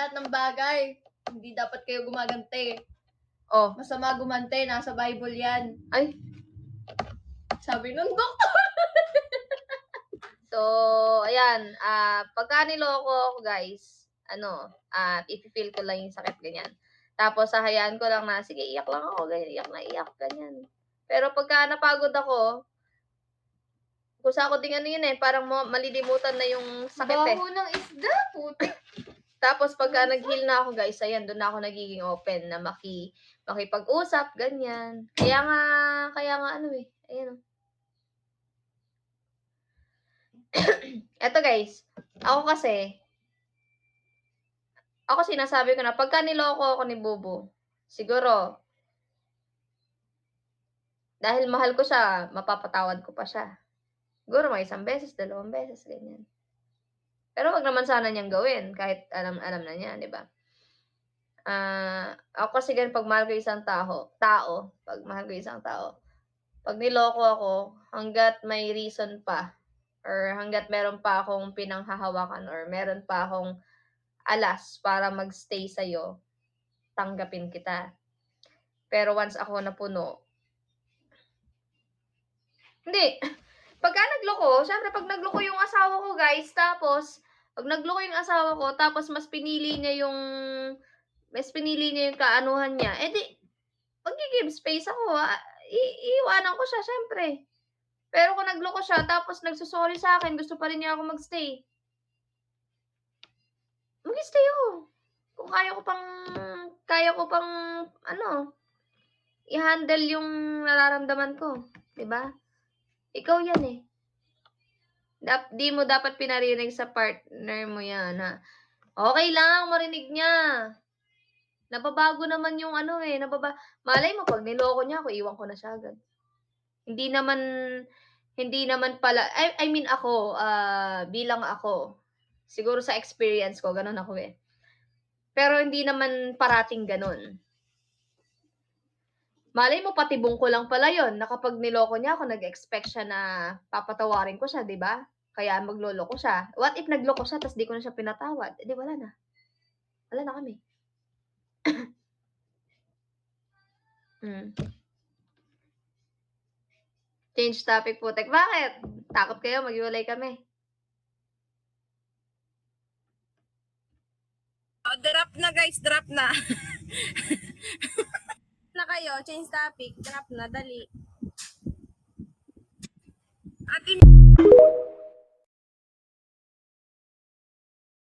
lahat ng bagay. Hindi dapat kayo gumagante. Oh. Masama gumante, nasa Bible yan. Ay. Sabi nung doktor. So, ayan. Pagka niloko ako, guys, ipi-feel ko lang yung sakit, ganyan. Tapos, hahayaan ko lang na, sige, iyak lang ako, ganyan, iyak na iyak, ganyan. Pero pagka napagod ako, kusa ako din parang malilimutan na yung sakit Baho ng isda, putik. Tapos pagka nag-heal na ako, guys, ayan, doon na ako nagiging open na makipag-usap, ganyan. Kaya nga ayan. Eto, guys, ako sinasabi ko na, pagka niloko ako ni Bubu, siguro, dahil mahal ko siya, mapapatawad ko pa siya. Siguro may 1 beses, 2 beses, ganyan. Pero wag naman sana niyang gawin, kahit alam na niya, di ba? Ako kasi ganun, pag mahal ko isang tao, pag niloko ako, hanggat may reason pa, or hanggat meron pa akong pinanghahawakan, or meron pa akong alas para magstay sa'yo, tanggapin kita. Pero once ako napuno, hindi. Pagka nagloko, syempre pag nagloko yung asawa ko, guys, tapos, pag nagloko yung asawa ko, tapos mas pinili niya yung kaanuhan niya, edi, mag-give space ako, iiwanan ko siya, syempre. Pero kung nagloko siya, tapos nagsusorry sa akin, gusto pa rin niya ako magstay, mag-stay ako. Kung kaya ko pang, i-handle yung nararamdaman ko. Diba? Ikaw yan eh. Di mo dapat pinarinig sa partner mo yan, ha? Okay lang, marinig niya. Nababago naman yung malay mo, pag niloko niya ako, iwan ko na siya agad. Hindi naman pala, I mean ako, bilang ako, siguro sa experience ko, ganun ako eh. Pero hindi naman parating ganun. Malay mo, patibong ko lang pala yun, na kapag niloko niya ako, nag-expect siya na papatawarin ko siya, di ba? Kaya magloloko siya. What if nagloko siya, tas di ko na siya pinatawad? Di wala na. Wala na kami. Change topic po. Bakit? Takot kayo, maghiwalay kami. Drop na, guys. Drop na. Na kayo. Change topic. Drop na. Dali. Ate